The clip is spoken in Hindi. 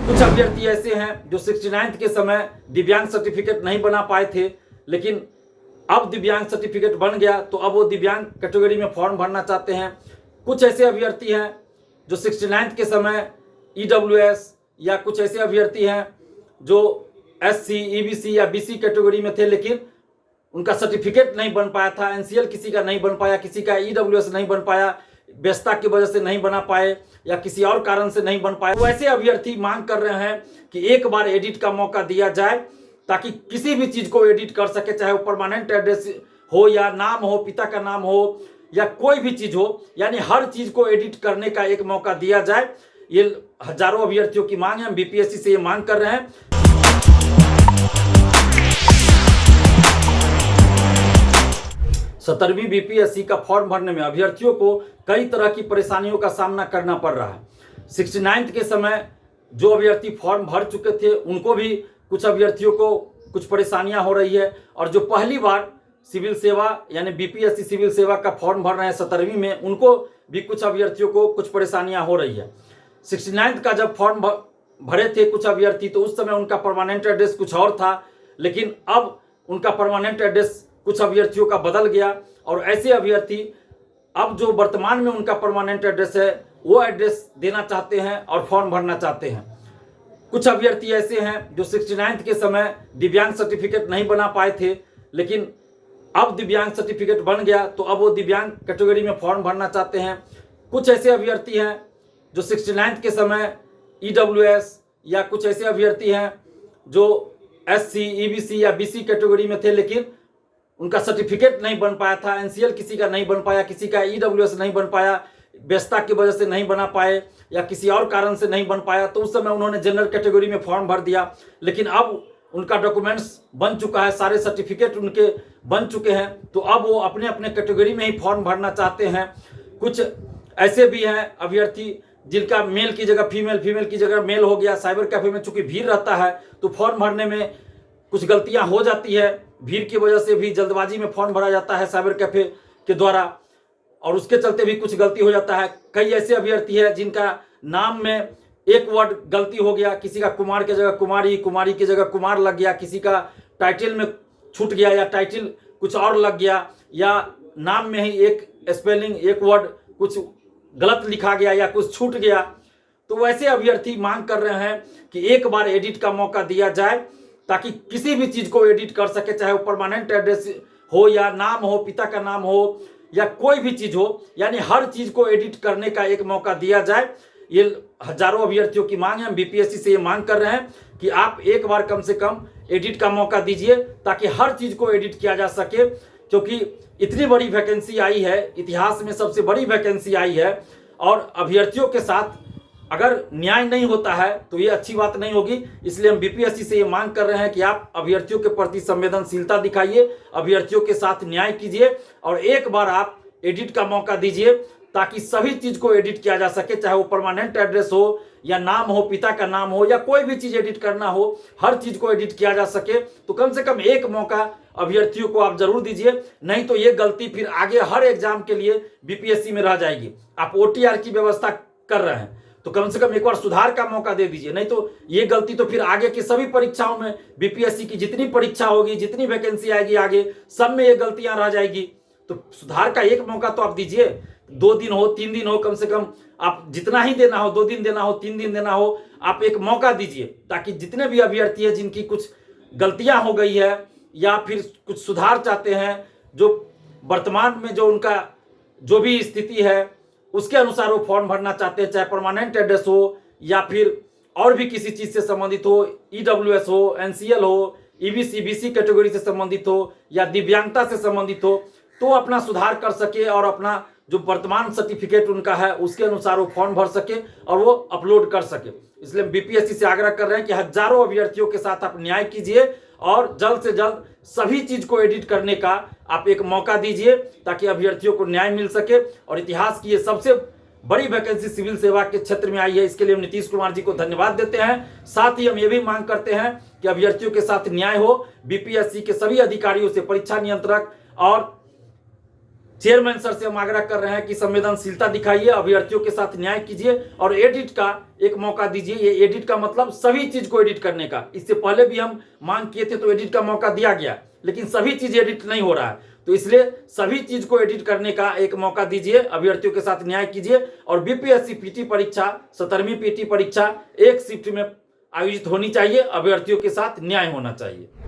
कुछ अभ्यर्थी ऐसे हैं जो 69th के समय दिव्यांग सर्टिफिकेट नहीं बना पाए थे, लेकिन अब दिव्यांग सर्टिफिकेट बन गया तो अब वो दिव्यांग कैटेगरी में फॉर्म भरना चाहते हैं। कुछ ऐसे अभ्यर्थी हैं जो 69th के समय EWS या कुछ ऐसे अभ्यर्थी हैं जो SC, EBC या BC कैटेगरी में थे, लेकिन उनका सर्टिफिकेट नहीं बन पाया था। NCL किसी का नहीं बन पाया, किसी का EWS नहीं बन पाया, व्यस्तता की वजह से नहीं बना पाए या किसी और कारण से नहीं बन पाए। वैसे अभ्यर्थी मांग कर रहे हैं कि एक बार एडिट का मौका दिया जाए ताकि किसी भी चीज को एडिट कर सके, चाहे वो परमानेंट एड्रेस हो या नाम हो, पिता का नाम हो या कोई भी चीज हो, यानी हर चीज को एडिट करने का एक मौका दिया जाए। ये हजारों अभ्यर्थियों की मांग है, हम BPSC से ये मांग कर रहे हैं। सत्रहवीं BPSC का फॉर्म भरने में अभ्यर्थियों को कई तरह की परेशानियों का सामना करना पड़ रहा है। 69th के समय जो अभ्यर्थी फॉर्म भर चुके थे उनको भी कुछ अभ्यर्थियों को कुछ परेशानियां हो रही है, और जो पहली बार सिविल सेवा यानी BPSC सिविल सेवा का फॉर्म भर रहे हैं 17वीं में, उनको भी कुछ अभ्यर्थियों को कुछ परेशानियां हो रही है। 69th का जब फॉर्म भरे थे कुछ अभ्यर्थी, तो उस समय उनका परमानेंट एड्रेस कुछ और था, लेकिन अब उनका परमानेंट एड्रेस कुछ अभ्यर्थियों का बदल गया, और ऐसे अभ्यर्थी अब जो वर्तमान में उनका परमानेंट एड्रेस है वो एड्रेस देना चाहते हैं और फॉर्म भरना चाहते हैं। कुछ अभ्यर्थी ऐसे हैं जो 69th के समय दिव्यांग सर्टिफिकेट नहीं बना पाए थे, लेकिन अब दिव्यांग सर्टिफिकेट बन गया तो अब वो दिव्यांग कैटेगरी में फॉर्म भरना चाहते हैं। कुछ ऐसे अभ्यर्थी हैं जो 69th के समय EWS या कुछ ऐसे अभ्यर्थी हैं जो SC, EBC या BC कैटेगरी में थे, लेकिन उनका सर्टिफिकेट नहीं बन पाया था। NCL किसी का नहीं बन पाया, किसी का EWS नहीं बन पाया, व्यस्तता की वजह से नहीं बना पाए या किसी और कारण से नहीं बन पाया, तो उस समय उन्होंने जनरल कैटेगरी में फॉर्म भर दिया। लेकिन अब उनका डॉक्यूमेंट्स बन चुका है, सारे सर्टिफिकेट उनके बन चुके हैं, तो अब वो अपने अपने कैटेगरी में ही फॉर्म भरना चाहते हैं। कुछ ऐसे भी हैं अभ्यर्थी जिनका मेल की जगह फीमेल, फीमेल की जगह मेल हो गया। साइबर कैफे में चूंकि भीड़ रहता है तो फॉर्म भरने में कुछ गलतियां हो जाती है, भीड़ की वजह से भी जल्दबाजी में फॉर्म भरा जाता है साइबर कैफे के द्वारा, और उसके चलते भी कुछ गलती हो जाता है। कई ऐसे अभ्यर्थी है जिनका नाम में एक वर्ड गलती हो गया, किसी का कुमार की जगह कुमारी, कुमारी की जगह कुमार लग गया, किसी का टाइटल में छूट गया या टाइटल कुछ और लग गया, या नाम में ही एक स्पेलिंग, एक वर्ड कुछ गलत लिखा गया या कुछ छूट गया। तो वैसे अभ्यर्थी मांग कर रहे हैं कि एक बार एडिट का मौका दिया जाए ताकि किसी भी चीज को एडिट कर सके, चाहे वो परमानेंट एड्रेस हो या नाम हो, पिता का नाम हो या कोई भी चीज हो, यानी हर चीज को एडिट करने का एक मौका दिया जाए। ये हजारों अभ्यर्थियों की मांग है, हम BPSC से ये मांग कर रहे हैं कि आप एक बार कम से कम एडिट का मौका दीजिए ताकि हर चीज को एडिट किया जा सके, क्योंकि इतनी बड़ी वैकेंसी आई है, इतिहास में सबसे बड़ी वैकेंसी आई है, और अभ्यर्थियों के साथ अगर न्याय नहीं होता है तो ये अच्छी बात नहीं होगी। इसलिए हम BPSC से ये मांग कर रहे हैं कि आप अभ्यर्थियों के प्रति संवेदनशीलता दिखाइए, अभ्यर्थियों के साथ न्याय कीजिए और एक बार आप एडिट का मौका दीजिए ताकि सभी चीज को एडिट किया जा सके, चाहे वो परमानेंट एड्रेस हो या नाम हो, पिता का नाम हो या कोई भी चीज एडिट करना हो, हर चीज को एडिट किया जा सके। तो कम से कम एक मौका अभ्यर्थियों को आप जरूर दीजिए, नहीं तो ये गलती फिर आगे हर एग्जाम के लिए BPSC में रह जाएगी। आप OTR की व्यवस्था कर रहे हैं तो कम से कम एक बार सुधार का मौका दे दीजिए, नहीं तो ये गलती तो फिर आगे की सभी परीक्षाओं में, BPSC की जितनी परीक्षा होगी, जितनी वैकेंसी आएगी आगे, सब में ये गलतियां रह जाएगी। तो सुधार का एक मौका तो आप दीजिए, 2 दिन हो, 3 दिन हो, कम से कम आप जितना ही देना हो, 2 दिन देना हो, 3 दिन देना हो, आप एक मौका दीजिए ताकि जितने भी अभ्यर्थी है जिनकी कुछ गलतियां हो गई है या फिर कुछ सुधार चाहते हैं, जो वर्तमान में जो उनका जो भी स्थिति है उसके अनुसार वो फॉर्म भरना चाहते हैं, चाहे परमानेंट एड्रेस हो या फिर और भी किसी चीज से संबंधित हो, EWS हो, NCL हो, EBC, BC कैटेगरी से संबंधित हो या दिव्यांगता से संबंधित हो, तो अपना सुधार कर सके और अपना जो वर्तमान सर्टिफिकेट उनका है उसके अनुसार वो फॉर्म भर सके और वो अपलोड कर सके। इसलिए BPSC से आग्रह कर रहे हैं कि हजारों अभ्यर्थियों के साथ आप न्याय कीजिए और जल्द से जल्द सभी चीज को एडिट करने का आप एक मौका दीजिए ताकि अभ्यर्थियों को न्याय मिल सके। और इतिहास की ये सबसे बड़ी वैकेंसी सिविल सेवा के क्षेत्र में आई है, इसके लिए हम नीतीश कुमार जी को धन्यवाद देते हैं। साथ ही हम ये भी मांग करते हैं कि अभ्यर्थियों के साथ न्याय हो। BPSC के सभी अधिकारियों से, परीक्षा नियंत्रक और चेयरमैन सर से हम आग्रह कर रहे हैं कि संवेदनशीलता दिखाइए, अभ्यर्थियों के साथ न्याय कीजिए और एडिट का एक मौका दीजिए। ये एडिट का मतलब सभी चीज को एडिट करने का। इससे पहले भी हम मांग किए थे तो एडिट का मौका दिया गया, लेकिन सभी चीज एडिट नहीं हो रहा है। तो इसलिए सभी चीज को एडिट करने का एक मौका दीजिए, अभ्यर्थियों के साथ न्याय कीजिए और बीपीएससी पीटी परीक्षा 17वीं पीटी परीक्षा एक शिफ्ट में आयोजित होनी चाहिए, अभ्यर्थियों के साथ न्याय होना चाहिए।